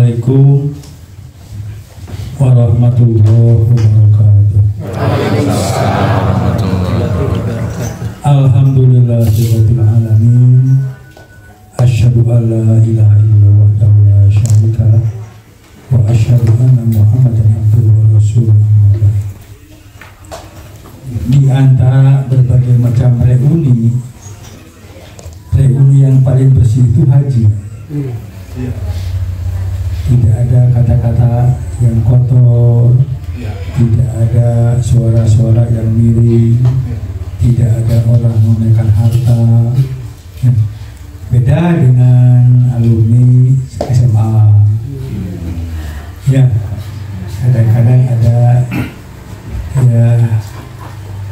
Assalamualaikum warahmatullahi wabarakatuh. Alhamdulillahirabbil alamin. Asyhadu an la ilaha illallah wahdahu la syarika lah wa asyhadu anna Muhammadan abduhu wa rasuluh. Di antara berbagai macam reuni yang paling bersih itu haji. Tidak ada kata-kata yang kotor, tidak ada suara-suara yang miring, tidak ada orang menaikkan harta. Beda dengan alumni SMA. Ya, kadang-kadang ada ya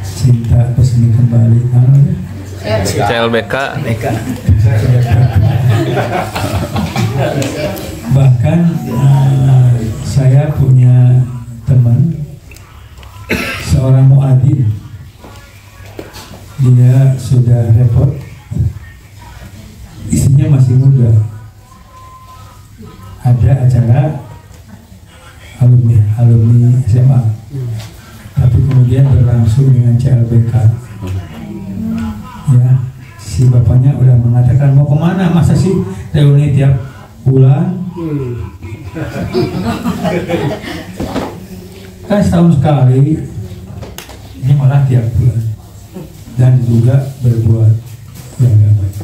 cinta bersemi kembali. CLBK. Bahkan saya punya teman seorang muadzin, dia sudah repot, istrinya masih muda. Ada acara alumni SMA, tapi kemudian berlangsung dengan CLBK. Ya, si bapaknya udah mengatakan mau kemana, masa sih reuni tiap bulan? Kan setahun sekali, ini malah tiap bulan, dan juga berbuat yang gak baik.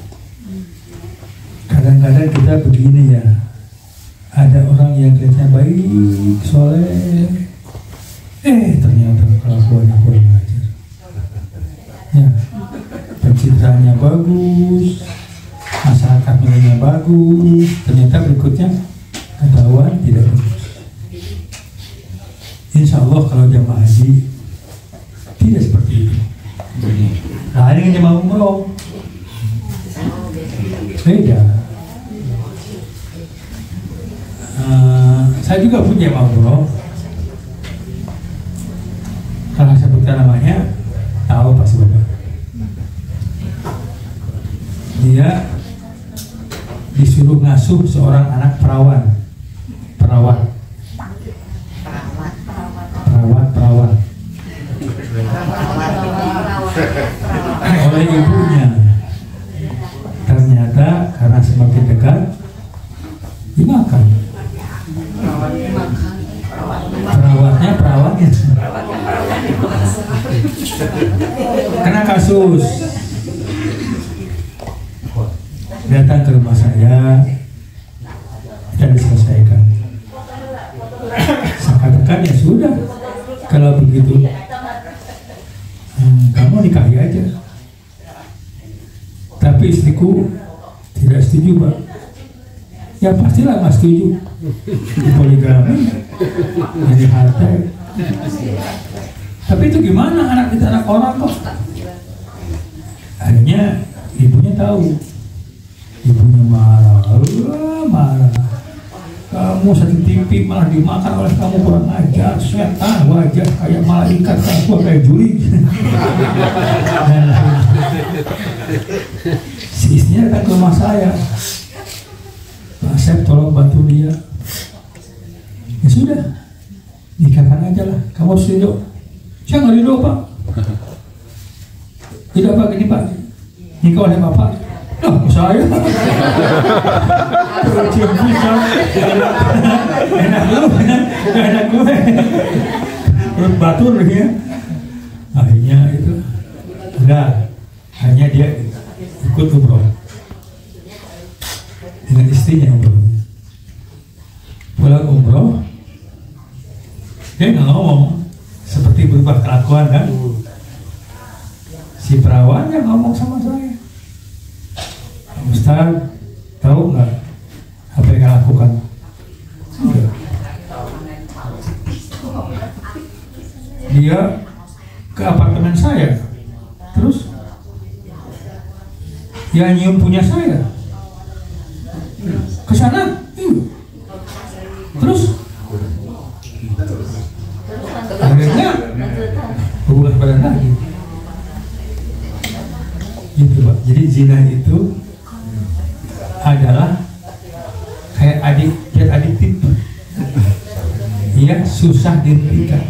Kadang-kadang kita begini ya, ada orang yang kelihatannya baik, soleh, ternyata kelakuannya kurang ajar. Ya, pencitraannya bagus, masyarakat nilainya bagus, ternyata berikutnya ketahuan tidak bagus. Insya Allah kalau jamaah haji tidak seperti itu. Nah, dengan jamaah umroh beda. Saya juga punya jamaah umroh. Kalau sebutkan namanya, tahu pasti Bapak. Dia disuruh ngasuh seorang anak perawat oleh ibunya. Ternyata karena semakin dekat dimakan. Perawatnya kena kasus. Datang ke rumah saya, kita diselesaikan. Saya katakan ya sudah, kalau begitu kamu nikahi aja. Tapi istriku tidak setuju, Pak. Ya pastilah nggak setuju. Poligami, jadi harta. Tapi itu gimana, anak kita anak orang kok. Akhirnya ibunya tahu. Ibunya marah. Kamu satu TV malah dimakan oleh kamu, kurang ajar, setan, wajah kayak malaikat, kamu kayak juri. Si istrinya datang ke rumah saya. Pak Asep, tolong bantu dia. Ya sudah, nikahkan aja lah. Kamu harus ridho. Saya nggak ridho, Pak. Tidak, Pak, gini, Pak. Nikah oleh Bapak. Loh, saya enak gue perut batur ya. Akhirnya itu enggak, hanya dia ikut umroh dengan istrinya. Pulang umroh dia nggak ngomong, seperti berubah kelakuan kan. Si perawannya ngomong sama saya, Ustaz, tahu nggak apa yang saya lakukan? Enggak. Dia ke apartemen saya, terus dia nyium punya saya, ke sana, terus akhirnya hubungan badan lagi. Gitu, Pak. Jadi zina itu adalah kayak adik zat aditif. Iya, susah dihentikan.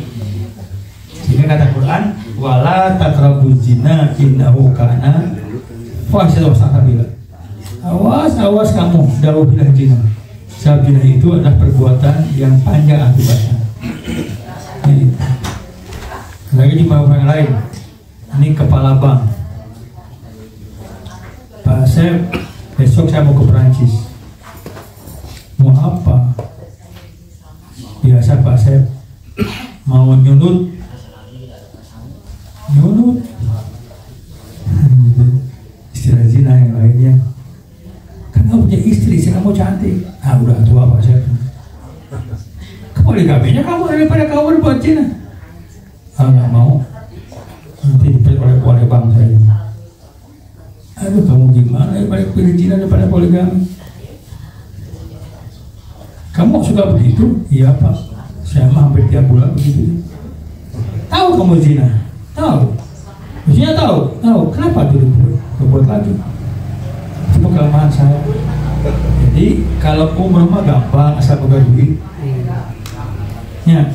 Sehingga kata Quran, wala taqrabuz zina innahu kana fahisatan wa sa'a sabila. Awas kamu jauhilah zina. Sebab zina itu adalah perbuatan yang panjang akibatnya. Jadi, lagi di bawah yang lain. Ini kepala bank. Pak Asep, besok saya mau ke Perancis. Mau apa? Biasa Pak Asep mau nyunut. Istilah zina yang lainnya. Kan kamu punya istri kamu cantik. Ah udah tua Pak Asep. Poligaminya kamu daripada kamu berbuat zina. Ah nggak mau. Nanti dipilih oleh bangsa ini. Aduh kamu gimana ya balik pilih zina daripada poligami? Kamu suka begitu? Iya Pak. Saya mah hampir tiap bulan begitu. Tahu kamu zina? Tahu. Maksudnya tahu. Kenapa tuh dibuat lagi? Itu kelemahan saya. Jadi kalau umroh mah gampang asal boga duit. Ya.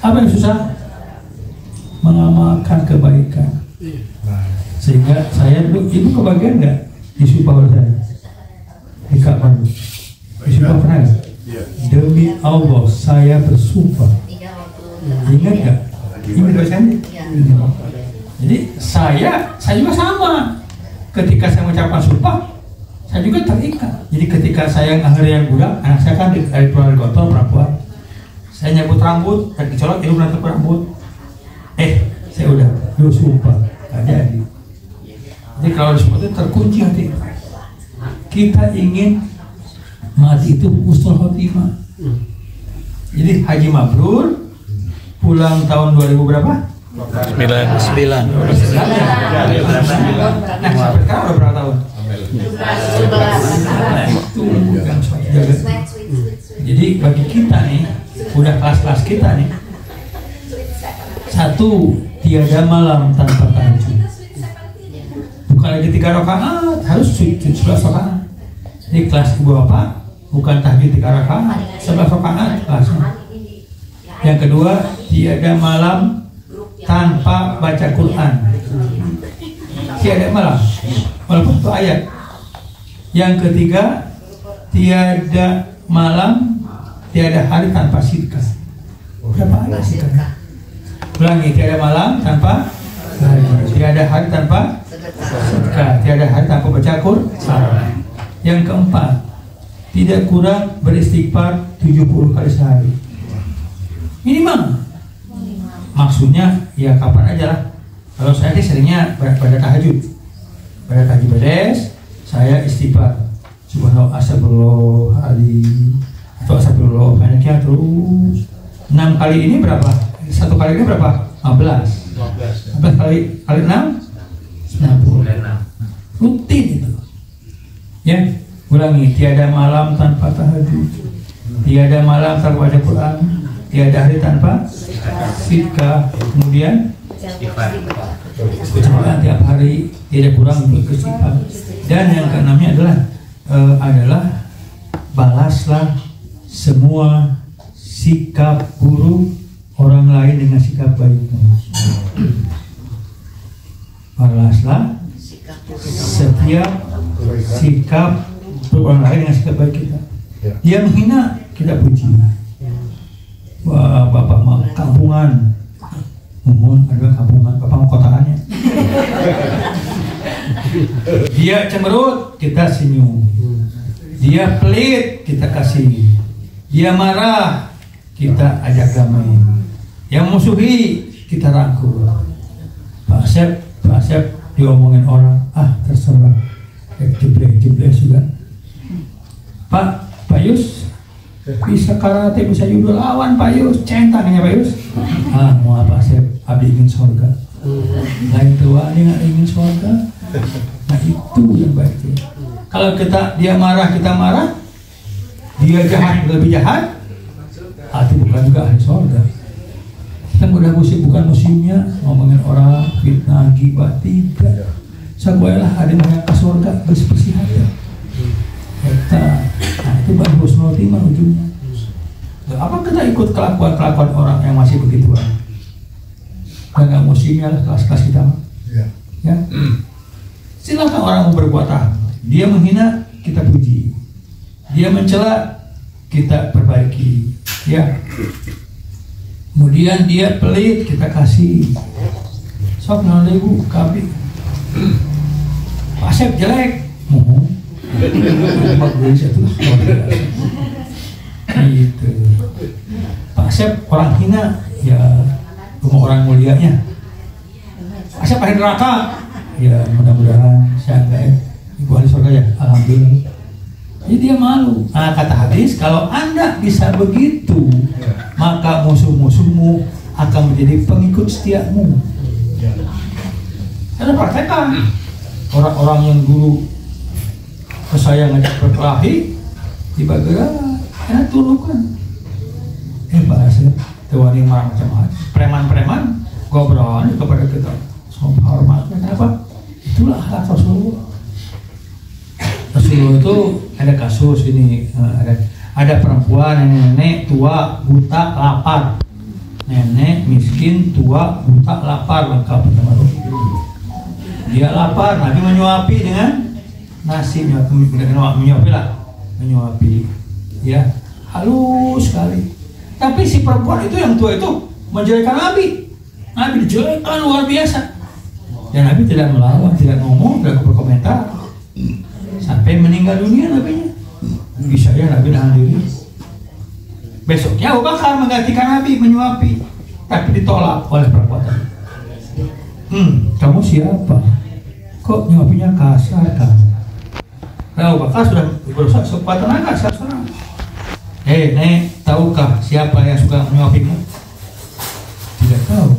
Apa yang susah? Mengamalkan kebaikan. Sehingga saya dulu, ibu kebagian nggak disumpah oleh saya di kamar? Disumpah pernah nggak? Demi Allah saya bersumpah. Ingat nggak? Ingat dosennya? Jadi saya juga sama. Ketika saya mengucapkan sumpah, saya juga terikat. Jadi ketika saya akhirnya budak, anak saya kan dari keluarga gotong perempuan. Saya nyabut rambut dan dicolok, ibu berantem rambut. Saya udah sumpah, nggak jadi. Jadi kalau disebut itu terkunci hati. Kita ingin mati itu husnul khotimah. Jadi Haji Mabrur pulang tahun 2000 berapa? 9. Nah, sampai sekarang udah berapa tahun? 11. Jadi bagi kita nih, udah kelas-kelas kita nih, satu, tiada malam tanpa tahajud. Bukan lagi 3 rakaat, harus 11 rakaat. Jadi kelas ibu bapak bukan tahajud 3 rakaat, 11 rakaat kelasnya. Yang kedua, tiada malam tanpa baca Quran. Tiada malam, walaupun itu ayat. Yang ketiga, tiada malam, tiada hari tanpa sedekah. Berapa ayat sedekah? Ulangi, tiada malam tanpa hari, tiada hari tanpa sedekah, tiada hari tanpa baca Quran. Yang keempat, tidak kurang beristighfar 70 kali sehari minimal. Maksudnya ya kapan aja lah. Kalau saya sih seringnya pada tahajud beres, saya istighfar subhanallah, astagfirullahaladzim, atau astagfirullah banyaknya terus. 6 kali ini berapa? 1 kali ini berapa? 15 kali 6 90. Rutin itu. Ya, ulangi, tiada malam tanpa tahajud, tiada malam tanpa baca Quran, tiada hari tanpa sedekah, kemudian ucapan tiap hari, tidak kurang untuk istighfar. Dan yang keenamnya adalah balaslah semua sikap buruk orang lain dengan sikap baikmu. Balaslah setiap sikap orang lain dengan sikap baik kita. Dia menghina, kita puji. Wah, bapak mah kampungan. Mohon ada kampungan, bapak mah kotaannya. Dia cemberut, kita senyum. Dia pelit, kita kasih. Dia marah, kita ajak damai. Yang musuhi, kita rangkul. Pak Asep diomongin orang, terserah. Jeblek juga. Pak Yus bisa karate, bisa judo, lawan Pak Yus, centangnya Pak Yus. Mau apa Asep? Abdi ingin surga. Lain tua dia nggak ingin surga. Nah itu yang baik. Kalau dia marah, kita marah, dia jahat, lebih jahat, hati bukan juga ahli surga. Kita udah bukan musimnya ngomongin orang, fitnah, gibah, tidak. Sabuailah ada yang ke surga bersih hati. Kita Nah itu baru husnul khotimah ujungnya. Apa kita ikut kelakuan orang yang masih begituan? Nggak musimnya lah kelas-kelas kita. Ya. Silakan orang mau berbuat apa. Dia menghina, kita puji. Dia mencela, kita perbaiki. Ya. Kemudian dia pelit, kita kasih. Sok nol ibu, kabi. Pak Asep jelek, mohon. Gitu. Pak Asep orang hina, ya cuma orang mulianya. Pak Asep ahli neraka, ya mudah-mudahan saya enggak ya. Ibu ahli surga ya, alhamdulillah. Jadi dia malu. Nah, kata hadis, kalau Anda bisa begitu, maka musuh-musuhmu akan menjadi pengikut setiamu. Karena praktekkan orang-orang yang dulu saya ngajak berkelahi, tiba-tiba ya tulukan. Bahasa tewani macam-macam. Preman-preman ngobrol kepada kita. Soal hormat, kenapa? Itulah hak Rasulullah. Rasulullah itu ada kasus ini, ada perempuan nenek tua buta lapar, nenek miskin tua buta lapar lengkap sama dia lapar, Nabi menyuapi dengan nasi, menyuapi lah, menyuapi, ya halus sekali. Tapi si perempuan itu yang tua itu menjelekan Nabi, Nabi dijelekan luar biasa. Dan Nabi tidak melawan, tidak ngomong, tidak berkomentar. Sampai meninggal dunia Nabinya. Bisa ya Nabi nahan diri. Besoknya Abu Bakar menggantikan Nabi menyuapi, tapi ditolak oleh perempuan. Kamu siapa? Kok nyuapinya kasar kan? Abu Bakar sudah berusaha sekuat tenaga serang. Nek, tahukah siapa yang suka menyuapimu? Tidak tahu.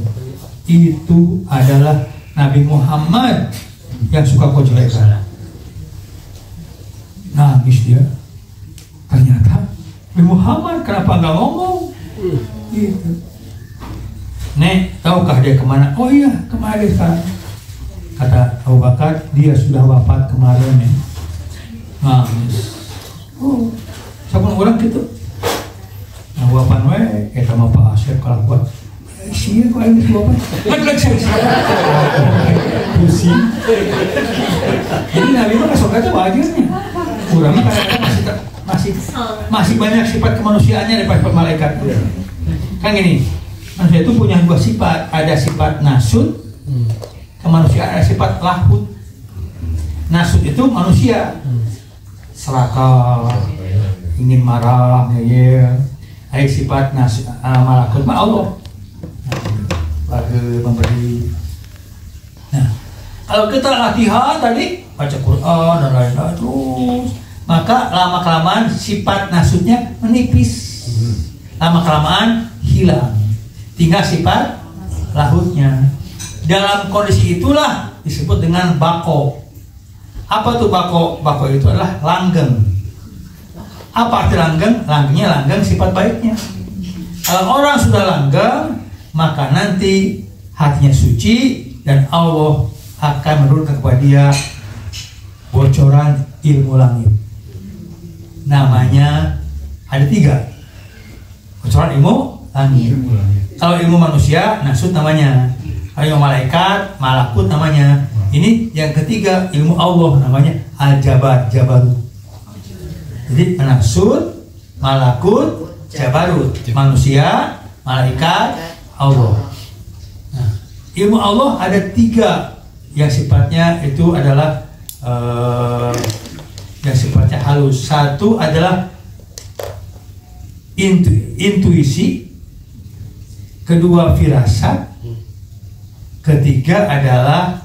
Itu adalah Nabi Muhammad yang suka kau jelekan. Nangis dia. Ternyata Nabi Muhammad kenapa nggak ngomong? Gitu. Nek, tahukah dia kemana? Oh iya, kemana dia sekarang? Kata Abu Bakar, dia sudah wafat kemarin ya. Nangis. Oh, siapa orang gitu? Nah, wafat kita sama Pak Asep kalau buat sih kok ini wafat. Pusing. Jadi Nabi itu masuk aja wajarnya. Kurangnya kadang-kadang masih banyak sifat kemanusiaannya daripada malaikat. Kan gini, manusia itu punya dua sifat, ada sifat nasut, kemanusiaan, ada sifat lahut. Nasut itu manusia, serakah, ingin marah, ya. Ada sifat nasut, malakut mah Allah, bagi memberi. Nah, kalau kita latihan tadi baca Quran dan lain-lain terus, maka lama-kelamaan sifat nasutnya menipis, lama-kelamaan hilang, tinggal sifat lahutnya. Dalam kondisi itulah disebut dengan bako. Apa tuh bako? Bako itu adalah langgeng. Apa arti langgeng? Langgengnya langgeng sifat baiknya. Kalau orang sudah langgeng, maka nanti hatinya suci dan Allah akan menurunkan kepada dia bocoran ilmu langit. Namanya ada 3. Bocoran ilmu langit. Kalau ilmu manusia, nasut namanya. Kalau ilmu malaikat, malakut namanya. Ini yang ketiga, ilmu Allah namanya al-jabar, jabarut. Jadi nasut, malakut, jabarut. Manusia, malaikat, Allah. Nah, ilmu Allah ada 3 yang sifatnya itu adalah yang sifatnya halus. Satu adalah intuisi, kedua firasat, ketiga adalah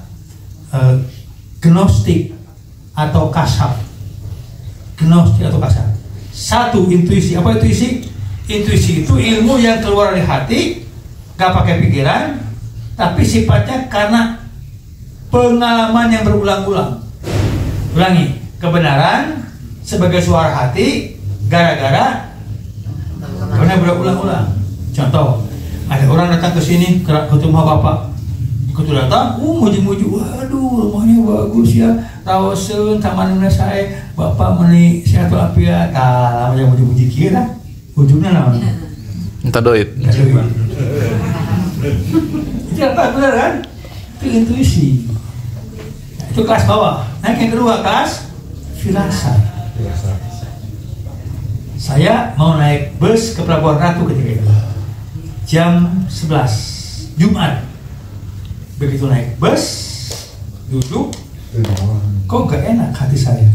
gnostik atau kasaf. Gnostik atau kasaf. Satu intuisi. Apa intuisi? Intuisi itu ilmu yang keluar dari hati, gak pakai pikiran, tapi sifatnya karena pengalaman yang berulang-ulang. Ulangi, kebenaran sebagai suara hati gara-gara karena berulang-ulang. Contoh, ada orang datang ke sini ke rumah bapak, ikut datang, muji-muji, waduh rumahnya bagus ya, rawasen, taman saya, Bapak meni sehat walafiat, yang muji-muji kira, ujungnya naon? Minta duit. Itu apa benar kan? Itu intuisi. Itu kelas bawah. Naik yang kedua kelas firasat. Saya mau naik bus ke Pelabuhan Ratu ketika itu jam 11 Jumat. Begitu naik bus, duduk, kok gak enak hati saya.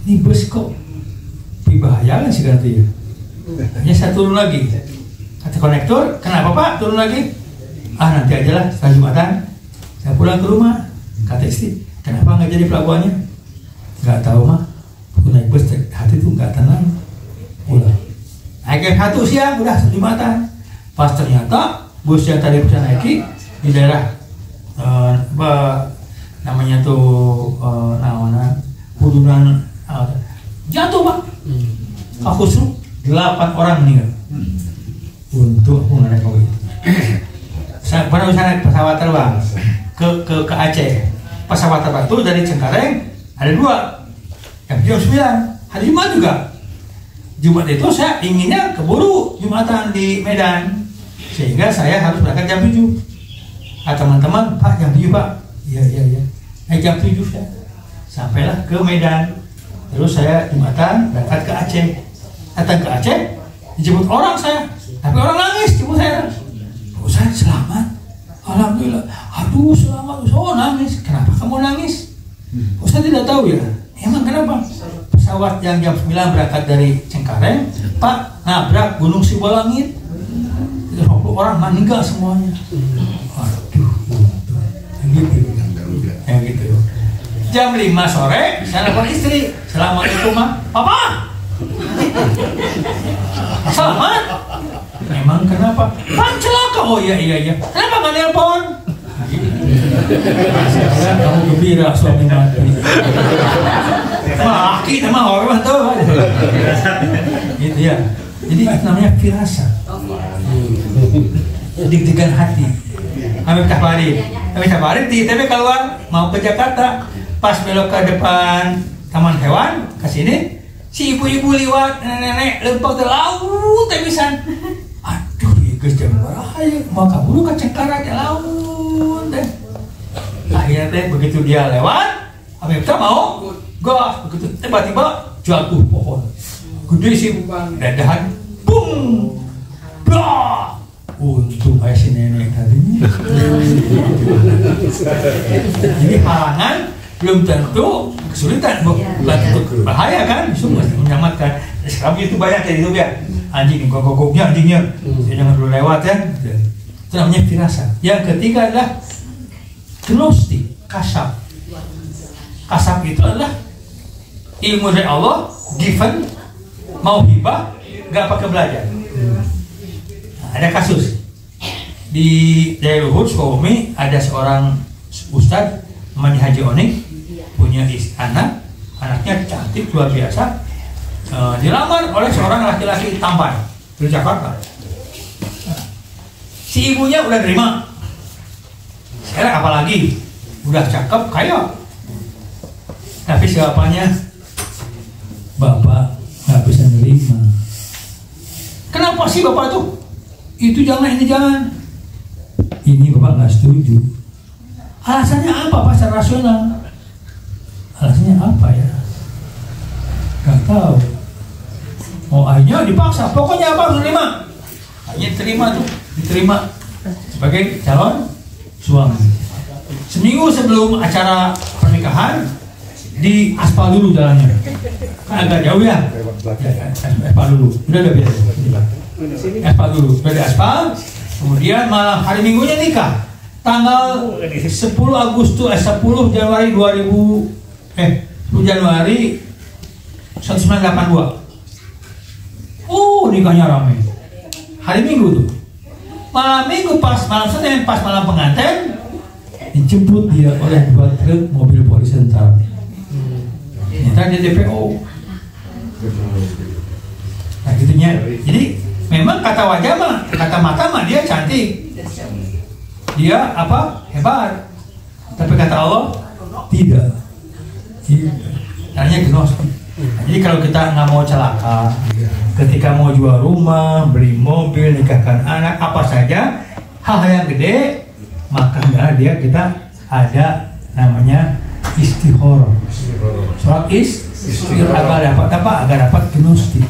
Ini bus kok berbahaya sih ganti ya. Hanya saya turun lagi. Kata konektor, kenapa Pak turun lagi? Nanti aja lah setelah Jumatan. Saya pulang ke rumah. Kata istri, kenapa nggak jadi pelabuhannya? Nggak tahu mah. Aku naik bus hati tuh nggak tenang. Pulang. Naik jam 1 siang udah Jumatan. Pas ternyata bus yang tadi bisa naiki di daerah namanya tuh Hudungan jatuh Pak. Aku suruh 8 orang meninggal. Untuk aku nggak naik mobil. Baru bisa naik pesawat terbang ke Aceh. Pesawat terbang itu dari Cengkareng ada 2. Jam 9 hari Jumat juga. Jumat itu saya inginnya keburu Jumatan di Medan, sehingga saya harus berangkat jam 7. Teman-teman, Pak jam 7 Pak. Iya. Jam 7 ya. Sampailah ke Medan. Terus saya Jumatan berangkat ke Aceh. Datang ke Aceh, dijemput orang saya. Tapi orang nangis jemput saya. Saya selamat. Alhamdulillah. Aduh selamat. Oh nangis. Kenapa kamu nangis? Saya tidak tahu ya. Emang kenapa? Pesawat yang jam 9 berangkat dari Cengkareng, Pak, nabrak Gunung Sibolangit. 20 orang meninggal semuanya. Aduh. Gitu. Jam 5 sore, saya nelfon istri. Assalamualaikum, Ma. Papa. Selamat. Emang kenapa? Pak celaka. Oh iya. Kenapa nggak nelpon? Kamu gembira suami mati. Laki nama orang tuh. Gitu ya. Jadi itu namanya firasat. Deg-degan hati. Habib Tafarid di ITB keluar mau ke Jakarta. Pas belok ke depan Taman Hewan ke sini, si ibu-ibu liwat, nenek-nenek lempar ke laut tebisan. Aduh, guys jangan bahaya, mau kabur ke Cengkareng ke laut deh. Akhirnya teh begitu dia lewat, Habib Tah mau gas, begitu tiba-tiba jatuh pohon. Gede sih dadahan, bung, dah. Untung kayak si nenek tadinya. Jadi halangan belum tentu kesulitan, bukan bahaya kan, semua menyelamatkan. Sekarang itu banyak kayak gitu ya, anjing gogoknya anjingnya, jangan dulu lewat ya. Itu namanya firasat. Yang ketiga adalah gnostik, kasab. Kasab itu adalah ilmu dari Allah, given, mau hibah, nggak pakai belajar. Ada kasus di Jaya Luhur Sukabumi, ada seorang ustadz namanya Haji Oning, punya anaknya cantik luar biasa, dilamar oleh seorang laki-laki tampan dari Jakarta. Si ibunya udah terima, sekarang apalagi udah cakep kaya, tapi siapanya bapak nggak bisa nerima. Kenapa sih bapak tuh? Itu jangan, ini jangan. Ini bapak nggak setuju. Alasannya apa Pak secara rasional? Alasannya apa ya? Gak tahu. Oh akhirnya dipaksa. Pokoknya apa harus terima? Akhirnya diterima sebagai calon suami. Seminggu sebelum acara pernikahan di aspal dulu jalannya. Kan agak jauh ya. Aspal dulu. Udah biasa. Aspal dulu. Sudah di aspal. Kemudian malam hari Minggunya nikah. Tanggal 10 Januari 10 Januari 1982. Nikahnya ramai. Hari Minggu tuh. Malam Minggu pas malam Senin, pas malam pengantin, dijemput dia oleh 2 truk mobil polisi tentara. Ternyata dia DPO. Nah gitunya. Jadi memang kata wajah mah, kata mata mah dia cantik. Dia apa? Hebat. Tapi kata Allah tidak. Namanya gnostik. Jadi kalau kita nggak mau celaka, ketika mau jual rumah, beli mobil, nikahkan anak, apa saja hal yang gede, maka kita ada namanya istihoroh. Sholat agar dapat gnostik.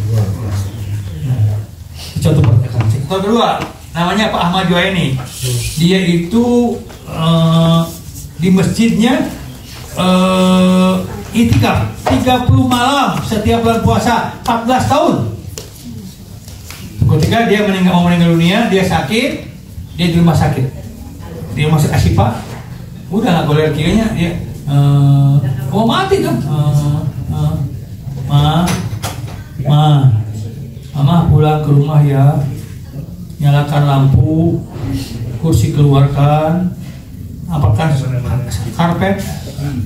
Contoh pertama. Contoh kedua, namanya Pak Ahmad Juwaini. Dia itu di masjidnya itikaf 30 malam setiap bulan puasa 14 tahun. Ketika dia mau meninggal dunia, dia sakit, dia di rumah sakit. Di rumah sakit Asyifa, udah nggak boleh kiranya dia mati kan. Mama pulang ke rumah ya, nyalakan lampu, kursi keluarkan, apakan karpet,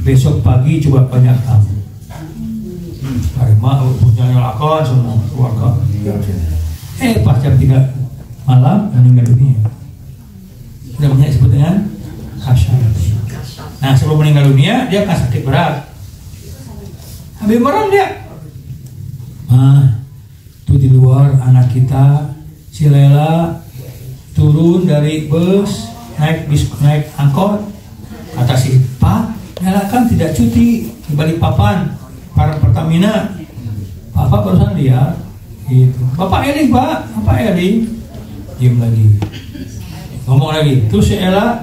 besok pagi coba banyak tamu. Hari punya nyalakan semua keluarga. Pas jam 3 malam meninggal dunia. Namanya disebut dengan kasyaf. Nah, sebelum meninggal dunia dia akan sakit berat. Habis merem dia. Tuh di luar anak kita si Lela turun dari bus naik angkot. Kata si Pak, Lela kan tidak cuti di Balikpapan para Pertamina. Bapak barusan lihat gitu. Bapak Eling Pak, Bapak Eling. Diam lagi. Ngomong lagi. Terus si Lela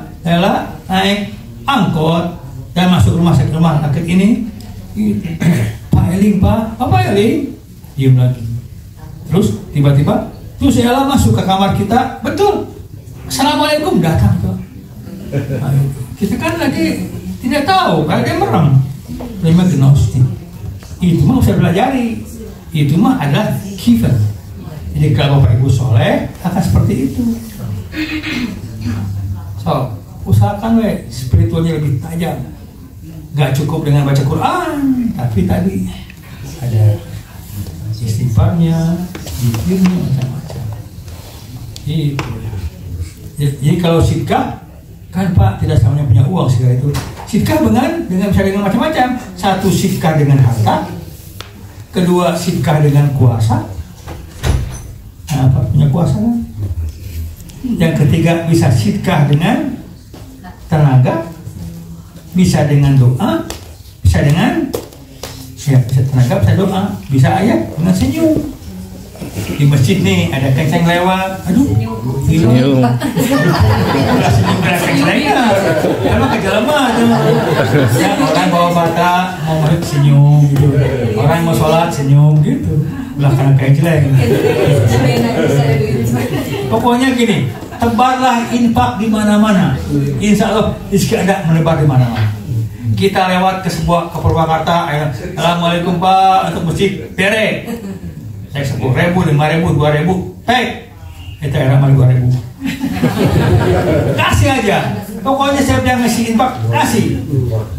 naik angkot dan masuk rumah sakit ini. Pak Eling Pak, Bapak Eling. Diam lagi. Terus tiba-tiba terus si Ella masuk ke kamar kita, betul. Assalamualaikum, datang tuh. Kita kan lagi tidak tahu, karena dia merem. Terima gnostik. Itu mah usah belajari. Itu mah adalah given. Jadi kalau Bapak Ibu soleh akan seperti itu. So, usahakan spiritualnya lebih tajam. Gak cukup dengan baca Quran, tapi tadi ada istighfarnya, zikirnya, macam-macam. Jadi kalau sidqah kan Pak tidak semuanya punya uang segala itu. Sidqah bisa dengan macam-macam. Satu, sidqah dengan harta. Kedua, sidqah dengan kuasa. Nah, Pak punya kuasa kan? Yang ketiga, bisa sidqah dengan tenaga, bisa dengan doa, bisa dengan bisa tenaga, bisa doa, bisa ayat dengan senyum. Di masjid nih ada kenceng lewat, aduh, senyum. Senyum kencengnya, karena kejalanan. Ya, orang bawa bata mau masuk senyum gitu, orang mau sholat senyum gitu, belakang kenceng. Pokoknya gini, tebarlah infak di mana-mana. Insya Allah rezeki ada menebar di mana-mana. Kita lewat ke Purwakarta, assalamualaikum Pak, untuk masjid bere. Saya 10.000, 5.000, 2.000, kita era 2.000. Kasih aja. Pokoknya siapa yang ngasih infak, kasih.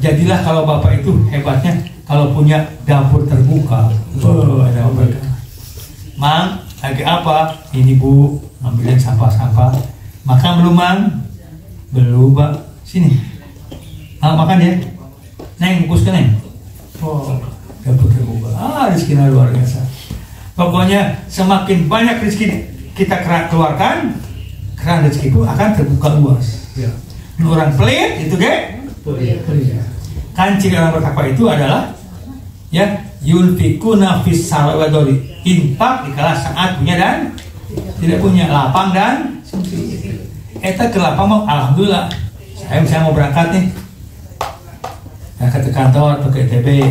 Jadilah kalau Bapak itu hebatnya, kalau punya dapur terbuka. Ada berkah. Mang, lagi apa? Ini Bu, ambilin sampah-sampah. Makan belum Mang? Belum Pak. Sini. Makan ya. Neng, bungkus ke Neng. Dapur terbuka. Rezekinya luar biasa. Pokoknya semakin banyak rezeki kita keluarkan, keran rezeki itu akan terbuka luas. Orang pelit itu kan ciri orang bertakwa itu adalah yunfikuna fis sarwadori, infak dikala saat punya dan tidak punya, lapang dan sempit. Eta ke lapang mau alhamdulillah. Saya mau berangkat nih. Ke kantor atau ke ITB,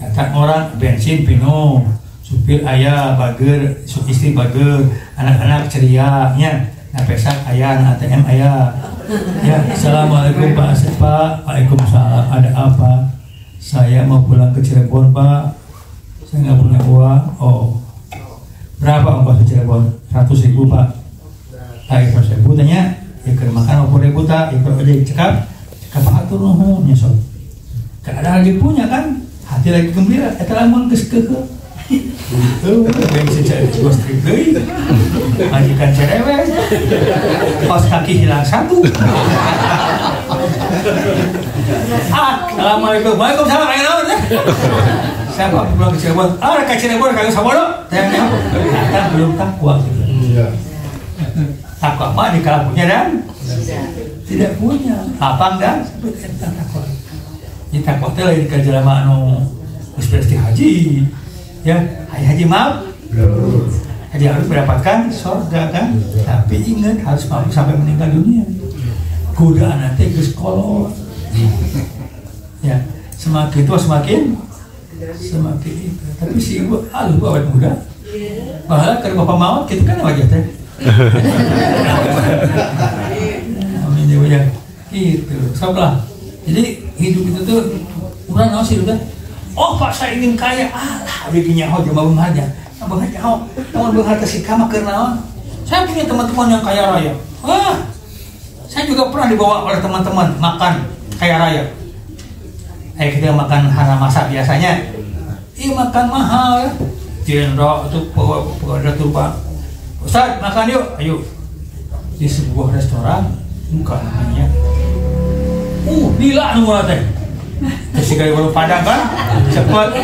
datang orang bensin pino, supir ayah bager, istri bager, anak-anak ceria, pesak ayah, ATM ayah. Ya, assalamualaikum Pak Asep Pak. Waalaikumsalam. Ada apa? Saya mau pulang ke Cirebon Pak. Saya nggak punya uang. Oh, berapa ongkos ke Cirebon? 100.000 Pak. 100.000 tanya. Ya ke makan 50.000 tak? Ikut aja cekap atur nuhun nyesot. Kadang lagi punya kan, hati lagi gembira, eta lamun geus keukeuh. Yang sejak bos tripleui, majikan cerewet, pas kaki hilang satu. Assalamualaikum, waalaikumsalam, ayo naon? Siapa pulang ke Cirebon? Ke Cirebon kagak sama lo. Ternyata belum takwa gitu. Takwa mah di kalabunya dan tidak punya. Apa enggak? Seperti takwa. Ini takwa teh lain ka jelema anu geus presti haji. Ya, haji maaf. Haji harus mendapatkan surga kan? Tapi ingat harus mampu sampai meninggal dunia. Godaan nanti geus kolot. Ya, semakin tua semakin itu. Tapi si ibu, ibu awet muda. Bahwa kalau bapak maut, kita kan wajah teh. Amin ya wajah. Gitu, sobat. Jadi hidup itu tuh kurang naon sih udah. Oh Pak, saya ingin kaya. Bikinnya ho cuma benghanya. Benghanya ho, namun benghar kasih kama ke naon. Saya punya teman-teman yang kaya raya. Saya juga pernah dibawa oleh teman-teman makan kaya raya. Kita makan haram masak biasanya. Makan mahal ya. Jendok itu pegawai turba. Ustaz makan yuk, ayo. Di sebuah restoran, bukan namanya. Gila nunggu teh. Kasih kayak walau padang kan, cepat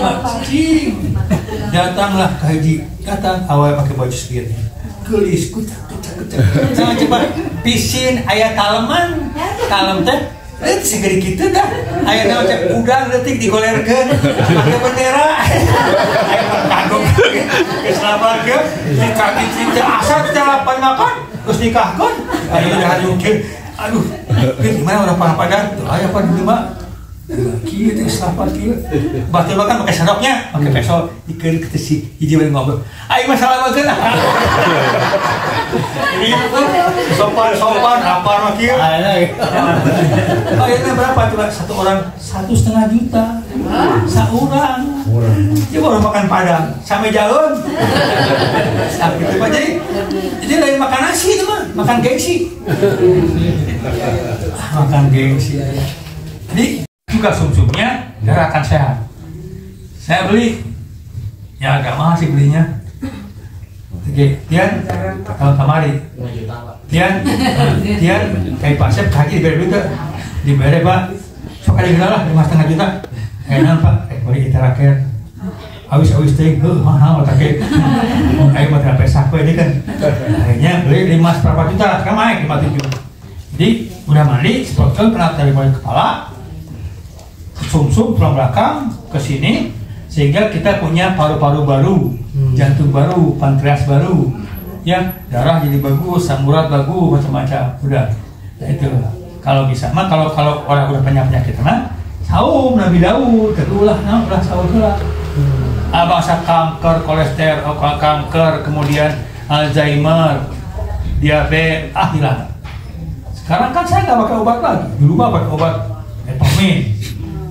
cing. Datanglah ke haji, datang awal pakai baju segini. Gelis, kucak. Jangan cepat pisin ayat taleman, talem teh. Segeri gitu dah. Ayah nama cek udang detik digolerkan pakai bendera. Ayah bertanggung keselamatan dikaki cinta asal calapan makan terus nikahkan. Ayah udah hancur. Aduh, gimana orang padang? Ayah pada lima. Kia itu selamat kia. Batul makan pakai sendoknya, pakai peso ikan ketesi hiji bareng ngobrol. Ayah masalah makan lah. Ini sopan apa makia? Ayahnya berapa coba? Satu orang 1,5 juta. Seorang. Dia baru makan padang sampai jalan. Gitu Pak. Jadi lain makan nasi itu mah, makan gengsi. Makan gengsi. Jadi juga sumsumnya darah akan sehat. Saya beli, ya agak mahal sih belinya. Oke, Tian, tahun kemari. Tian, kayak Pak Sep haji diberi duit, diberi Pak. Sok ada gila lah 5,5 juta. Enak Pak, boleh kita rakyat. Awis teh, mahal otaknya. Ayo mau terapet sakwe ini kan. Akhirnya beli 5,4 juta, sekarang naik 5,7. Jadi udah mandi, sportkan kena dari bawah kepala. Sumsum tulang belakang ke sini sehingga kita punya paru-paru baru, jantung baru, pankreas baru, ya darah jadi bagus, asam urat bagus, macam-macam. Udah, nah, itu kalau bisa. Mah kalau orang udah punya penyakit mah, saum Nabi Daud, terulah, ulah saum lah. Abangsa kanker, kolesterol, kanker, kemudian Alzheimer, diabetes, hilang. Sekarang kan saya nggak pakai obat lagi. Dulu mah pakai obat metformin.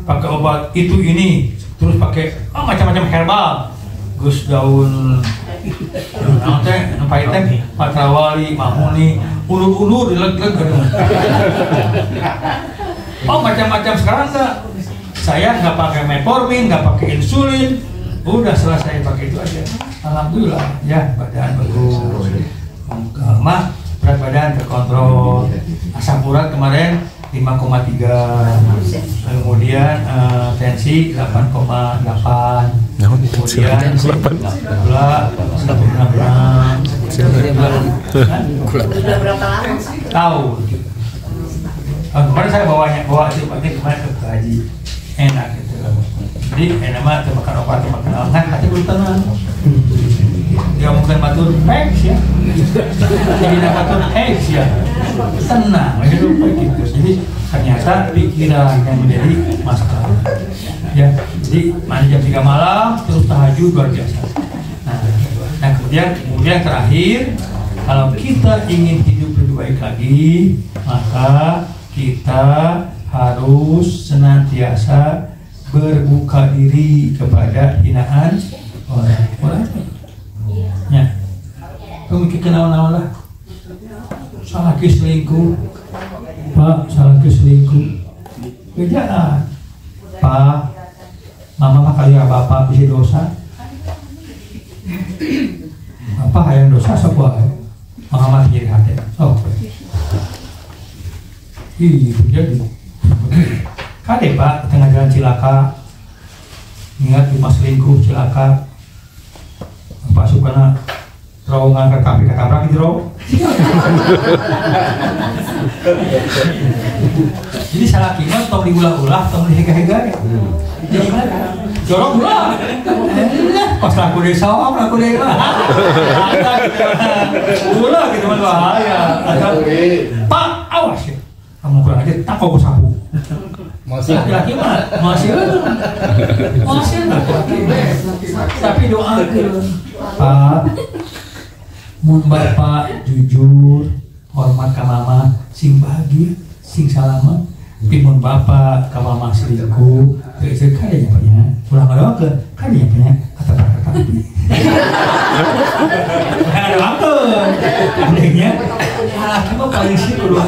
Pakai obat itu ini terus pakai macam-macam herbal, gus daun nampai teh patrawali, mahuni, ulur-ulur dileg-leg macam-macam. Sekarang enggak, saya nggak pakai metformin, nggak pakai insulin, udah selesai pakai itu aja. Alhamdulillah ya, badan bagus, mah berat badan terkontrol, asam urat kemarin 5,3, kemudian tensi 8,8, kemudian gula 1,6. Berapa lama? Tahu. Kemarin saya bawa si obatnya kemarin ke haji, enak gitu. Jadi enak mah makan obat, makan obat, hati belum tenang. Dia mungkin batur X ya, jadi batur X ya, tenang aja lupa gitu. Jadi ternyata pikiran yang menjadi masalah. Ya, jadi mandi jam 3 malam terus tahajud luar biasa. Nah kemudian terakhir, kalau kita ingin hidup lebih baik lagi, maka kita harus senantiasa berbuka diri kepada hinaan orang. Ya, kamu mikir kenal-kenal lah. Salah selingkuh, Pak, salah selingkuh. Kerjaan, Pak, mama kaya bapak bisa dosa. Bapak hayang dosa sebuah, mama jadi hati. Oh, jadi. Kade Pak, tengah jalan cilaka, ingat cuma selingkuh celaka pasukan terowongan ke kafe ketabrak gitu loh. Jadi salah kimat tong diulah-ulah tong dihega-hega ya. Jorok ulah. Pas laku desa, laku desa. Ulah gitu mah bahaya. Pak, awas ya. Kamu kurang aja tak kau sapu. Masih laki-laki mah masih tapi doa Pak, mun bapak jujur hormat ka mama sing bahagia sing salamet timun bapak ka mama selingkuh teu kayaknya Pak nya ulah ngadoakeun kayaknya Pak nya kata-kata ada doakeun adanya laki mah paling sih kudu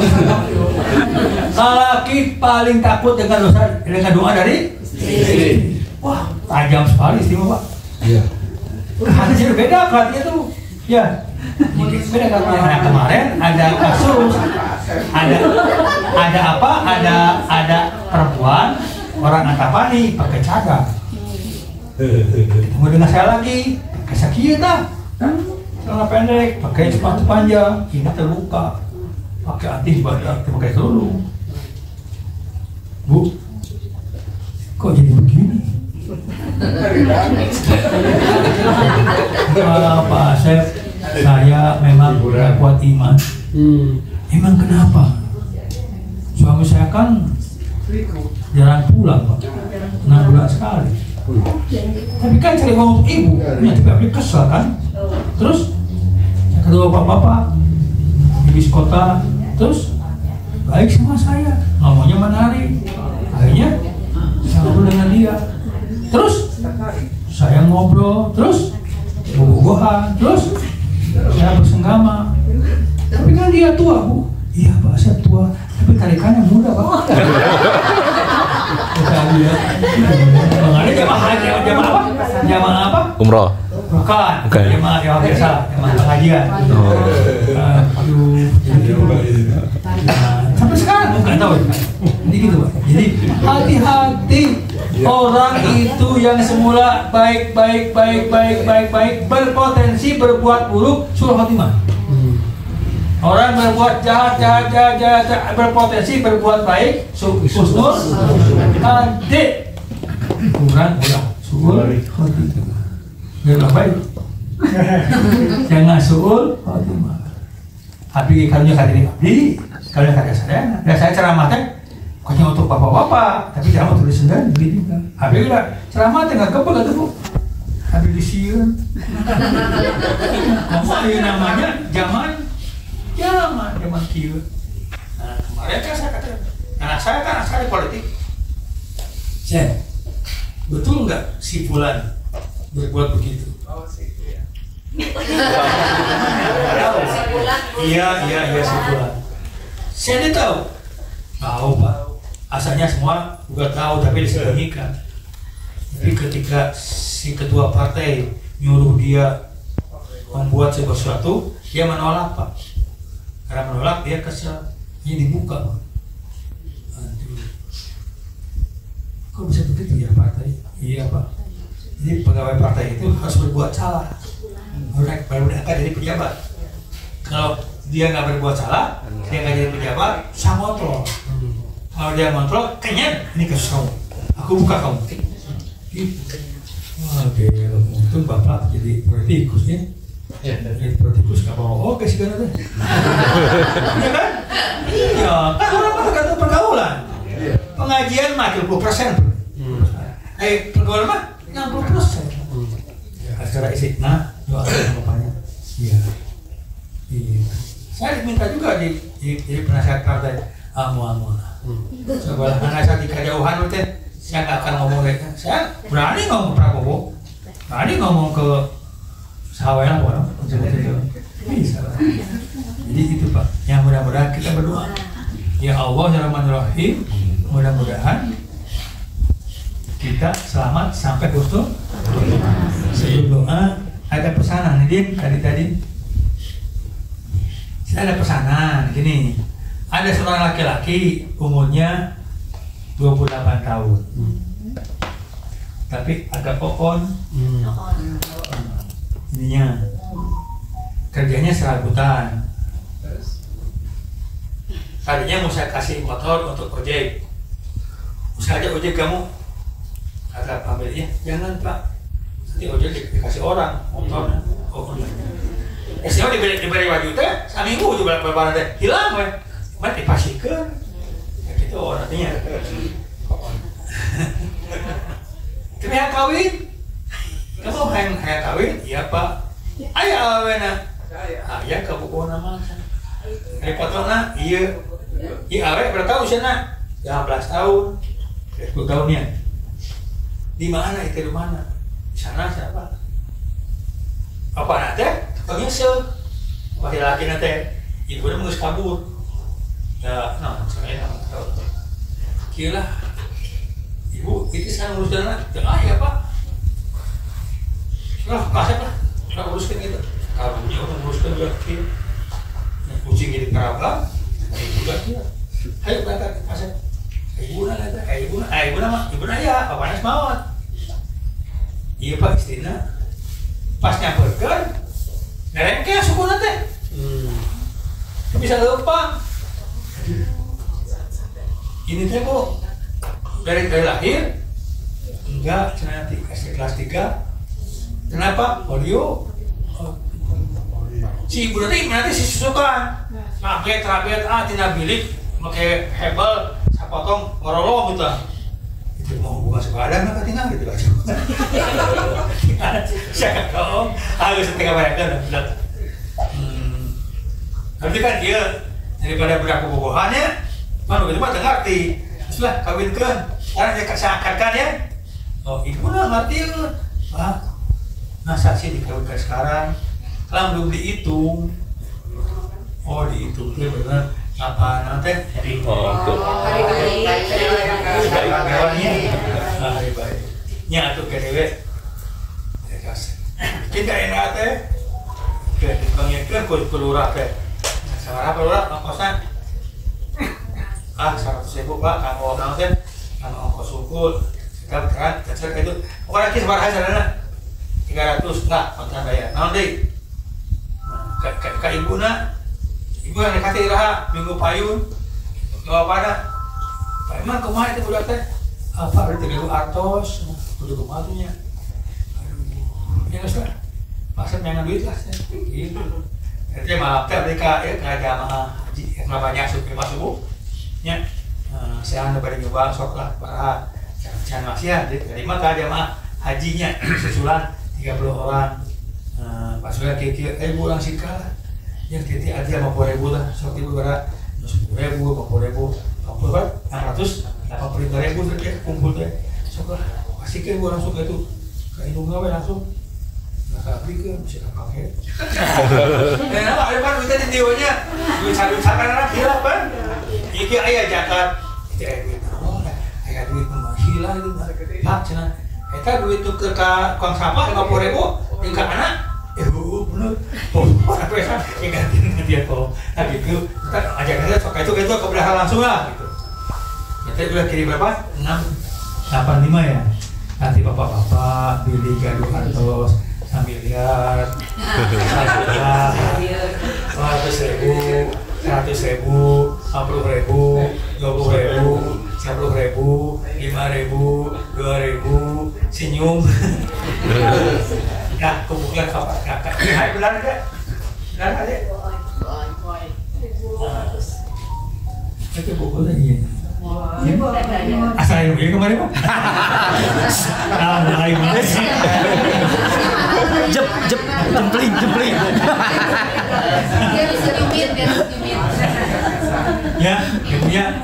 laki paling takut dengan doa dari istri. Wah tajam sekali istimewa Pak. Iya. Hati jadi beda perhatiannya tuh ya beda karena kemarin ada kasus ada apa ada perempuan orang Antapani pakai cadar kemudian saya lagi pakai sakit celana pendek pakai sepatu panjang ini terluka pakai anti badak pakai kerudung Bu kok jadi begini Pak Asep, saya memang tidak kuat iman. Emang kenapa? Suami saya kan jarang pulang Pak, 6 bulan sekali. Tapi kan cari uang untuk ibu, ya tapi kesel kan. Terus kedua bapak-bapak di bis kota, terus baik sama saya, ngomongnya menarik. Akhirnya saya ngobrol dengan dia. Terus saya ngobrol, terus bobogohan, terus saya bersenggama. Tapi kan dia tua Bu. Iya Pak, saya tua, tapi tarikannya muda Pak. Mengenai jamaah apa? Umroh. Bukan, jamaah yang biasa, jamaah pengajian. Aduh, sampai sekarang bukan tahu. Jadi gitu Pak. Jadi hati-hati. Orang itu yang semula baik berpotensi berbuat buruk suul khotimah. Orang berbuat jahat berpotensi berbuat baik husnul adik. Kurang ulah suul khotimah. Jangan baik. Jangan suul khotimah. Tapi kalau kali ini kalau kata saya ceramah teh bukannya untuk bapak-bapak, tapi ceramah tulis sendiri juga. Habis udah ceramah tengah kepel atau Bu? Habis disiun. Ini namanya zaman kieu. Nah, kemarin kan saya kata, saya kan asal politik. Cek, betul nggak si Fulan berbuat begitu? Oh, si ya. Iya si Fulan. Saya tahu Pak. Asalnya semua juga tahu tapi disembunyikan. Tapi ketika si ketua partai nyuruh dia membuat sesuatu, dia menolak Pak. Karena menolak dia kesel. Ini dibuka Pak. Aduh. Kok bisa begitu ya partai? Iya Pak. Jadi pegawai partai itu harus berbuat salah. Baru akan jadi pejabat. Kalau dia nggak berbuat salah, dia nggak jadi pejabat, sama kontrol. Kalau dia kontrol, kayaknya ini kasus kamu. Aku buka kamu. Gitu. Oke, untung bapak jadi politikus ya. Jadi politikus nggak mau. Oke sih kan ada. Iya kan? Iya. Kan orang tergantung pergaulan. Pengajian mah 20%. Pergaulan mah 60%. Secara isi, nah, doa bapaknya. Iya. Saya diminta juga di penasihat partai. Amu. Sebelah anak saya di kejauhan teh, saya nggak akan ngomong lagi. Saya berani ngomong ke Prabowo, berani ngomong ke Sahabat orang, bisa. Jadi itu Pak. Yang mudah-mudahan kita berdoa. Ya Allah ya Rahman-Rahim, mudah-mudahan kita selamat sampai husnul. Sebelum doa ada pesanan ini tadi. Saya ada pesanan gini. Ada seorang laki-laki umurnya 28 tahun. tapi agak kokon. Ininya kerjanya serabutan. Tadinya mau saya kasih motor untuk ojek. Saya aja ojek kamu. Kata pemiliknya, jangan Pak. Nanti ojek dikasih orang motornya. Oh, saya diberi baju teh, seminggu juga berapa teh hilang weh. Mati pasikeun. Ya gitu orangnya. Tapi yang kawin. Kamu hayang kawin? Iya Pak. Aya awena. Aya kabukuan mah. Repotna iya. Ieu awe berapa tahun usiana? 18 tahun. 10 tahunnya. Di mana itu di mana? Di sana siapa? Apa nanti? Tukang nyesel. Laki-laki nanti. Ibunya mengurus kabur. Ya, nah, saya nggak tahu. Kira, ibu itu saya ngurus dana. Jangan ya Pak. Lah, kasih lah. Kita uruskan gitu. Kalau dia orang uruskan juga kira. Kucing jadi kerabat. Ibu juga kira. Ayo berangkat kasih. Ibu nama ya, bapaknya semawat. Iya Pak istrinya. Pas nyamperkan, nerengke suku nanti. Bisa lupa. Ini teh kok dari lahir enggak nanti kelas 3. Kenapa? Polio. Si ibu nanti si susukan. Pakai terabet tina bilik, pakai hebel, sapotong ngorolong gitu. Itu mau buka sebadan apa tinggal gitu aja. Saya tahu, harus setengah mereka bilang. Nanti kan dia daripada budak bobogohannya, mana begitu mah ngerti. Sudah kawinkan, sekarang dia seakan ya. Oh ibu lah ngerti ya. Nah saksi dikawinkan sekarang, kalau belum dihitung. Oh dihitung tuh benar. Apa nanti? Hari baik. Nya tuh kedewe. Kita enak teh. Ke bangyekeun ku lurah teh. Sabaraha lurah ongkosna? 100.000 Pak, kanggo naon teh? Kanggo ongkos sukul. Kita berat, cek itu. Pokoknya ki sabaraha sadana? 300 enggak kontra bayar. Naon deui? Ka ibuna ibu yang dikasih iraha minggu payun bawa pada Pak Iman kumaha itu budak teh apa berarti minggu artos udah kematunya ya nggak maksud jangan duit lah gitu jadi maaf teh mereka ya ke jamaah haji yang banyak subuh nya saya anu pada nyumbang sok lah para jangan maksiat jadi mah ke jamaah hajinya susulan 30 orang pas sudah kira bulan sikala yang titik aja 50.000 lah, sok ibu berat 10.000, 50.000, 680.000 saja kumpul teh, sok lah, kasihkan gua langsung itu, ke indung gawe langsung, nggak belikan, bisa pakai. Kenapa ada kan kita di dianya, duit saran hilang kan, iki ayah jakat, ayah duit, ayah duit mah hilang itu, pak cina, kita duit tuh ke kang sampah 50.000, tingkat anak. Bener, apa ya? Gantiin dia kok. Nah gitu, kita ajak aja sok itu ke belakang langsung lah gitu. Kita udah kirim berapa? 685 ya. Nanti bapak-bapak beli gaduh artos 1 miliar, 100.000, 100.000, 50.000, 50.000, 20.000, 10.000, 5.000, 2.000, senyum. Nah, kemudian kakak, hai bulan ada, itu bukunya iya. Asal yang begini kemarin pak? Mulai mana sih? Jempling. Ya,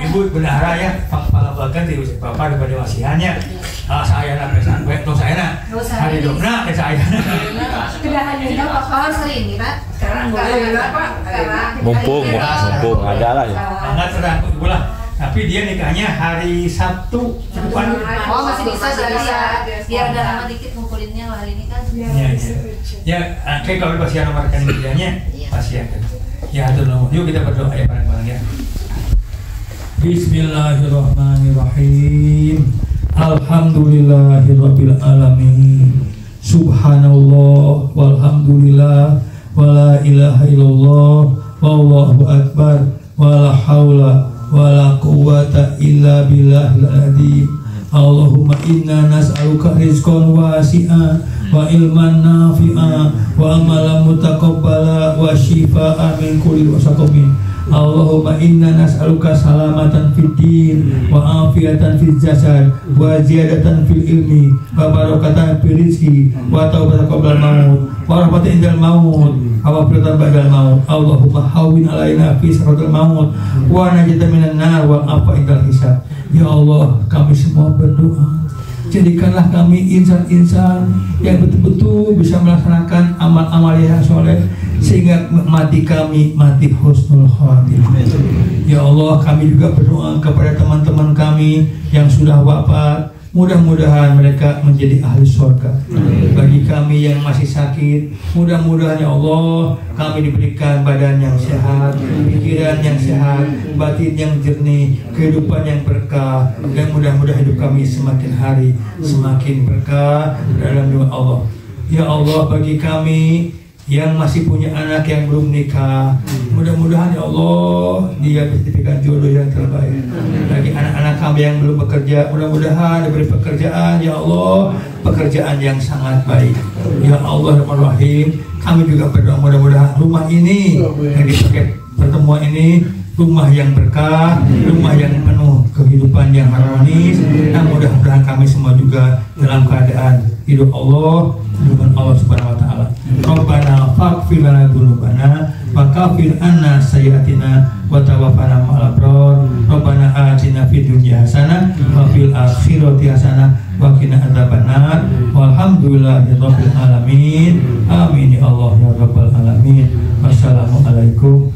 ibu bendahara ya, pangalabakan di usia bapak daripada wasiannya. Saya nak pesan baik tuh saya nak hari domna ke saya. Kedahannya bapak sering nih pak. Sekarang boleh pak. Mumpung ada lah ya. Enggak sedang bulan. Tapi dia nikahnya hari Sabtu depan. Oh masih bisa biar udah lama dikit ngumpulinnya hari ini kan. Ya, kayak kalau pasien nomor rekening dianya pasien. Ya atur nuhun. Yuk kita berdoa ya bareng-bareng ya. Bismillahirrahmanirrahim. Alhamdulillahirabbil alamin. Subhanallah walhamdulillah wala ilaha illallah wallahu akbar wala haula wala quwwata illa billahil azim. Allahumma inna nas'aluka rizqan wasi'an wa ilman nafi'an wa amalan mutaqabbala wa shifaan min kulli wasaqamin. Allahumma inna nas'aluka salamatan fid din wa afiatan fil jasad wa ziyadatan fil ilmi wa barakatan fil rizqi wa taubatan qabla maut wa rahmatan indal maut wa maghfiratan ba'dal maut. Allahumma hawwin alaina fi sakaratil maut wa najatan minan nar wa afa indal hisab. Ya Allah, kami semua berdoa, jadikanlah kami insan-insan yang betul-betul bisa melaksanakan amal-amal yang soleh sehingga mati kami mati husnul khatimah. Ya Allah, kami juga berdoa kepada teman-teman kami yang sudah wafat, mudah-mudahan mereka menjadi ahli surga. Bagi kami yang masih sakit, mudah-mudahan ya Allah kami diberikan badan yang sehat, pikiran yang sehat, batin yang jernih, kehidupan yang berkah, dan mudah-mudahan hidup kami semakin hari semakin berkah dalam nama Allah. Ya Allah, bagi kami yang masih punya anak yang belum nikah, mudah-mudahan ya Allah dia diberikan jodoh yang terbaik. Bagi anak-anak kami yang belum bekerja, mudah-mudahan diberi pekerjaan ya Allah, pekerjaan yang sangat baik. Ya Allah Rahman Rahim, kami juga berdoa mudah-mudahan rumah ini yang dipakai pertemuan ini rumah yang berkah, rumah yang penuh kehidupan yang harmonis, dan mudah-mudahan kami semua juga dalam keadaan hidup Allah dengan Allah Subhanahu wa taala. Rabbana faghfir lana dzunubana wa kaffir anna sayyi'atina wa tawaffana ma'al abrar. Rabbana atina fid dunya hasanah wa fil akhirati hasanah wa qina adzabannar. Walhamdulillahirabbil alamin. Amin ya Allah ya rabbal alamin. Wassalamualaikum